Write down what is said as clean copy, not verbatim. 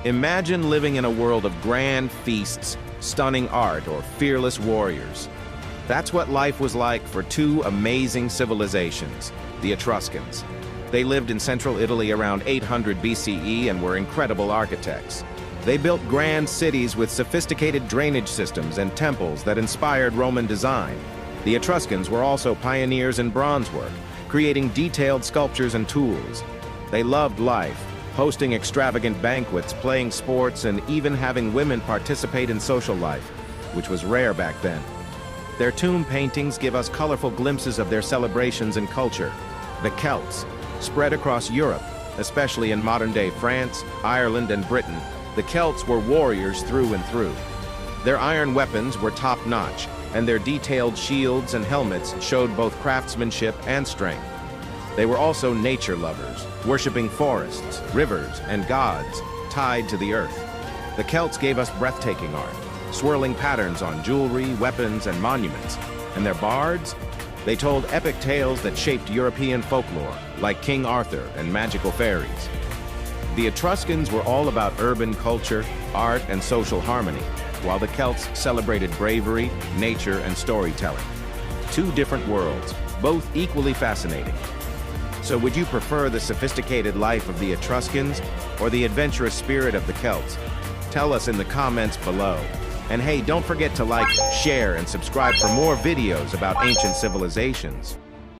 Imagine living in a world of grand feasts, stunning art, or fearless warriors. That's what life was like for two amazing civilizations, the Etruscans. They lived in central Italy around 800 BCE and were incredible architects. They built grand cities with sophisticated drainage systems and temples that inspired Roman design. The Etruscans were also pioneers in bronze work, creating detailed sculptures and tools. They loved life, hosting extravagant banquets, playing sports, and even having women participate in social life, which was rare back then. Their tomb paintings give us colorful glimpses of their celebrations and culture. The Celts, spread across Europe, especially in modern-day France, Ireland, and Britain, the Celts were warriors through and through. Their iron weapons were top-notch, and their detailed shields and helmets showed both craftsmanship and strength. They were also nature lovers, worshiping forests, rivers, and gods tied to the earth. The Celts gave us breathtaking art, swirling patterns on jewelry, weapons, and monuments. And their bards? They told epic tales that shaped European folklore, like King Arthur and magical fairies. The Etruscans were all about urban culture, art, and social harmony, while the Celts celebrated bravery, nature, and storytelling. Two different worlds, both equally fascinating. So would you prefer the sophisticated life of the Etruscans or the adventurous spirit of the Celts? Tell us in the comments below. And hey, don't forget to like, share, and subscribe for more videos about ancient civilizations.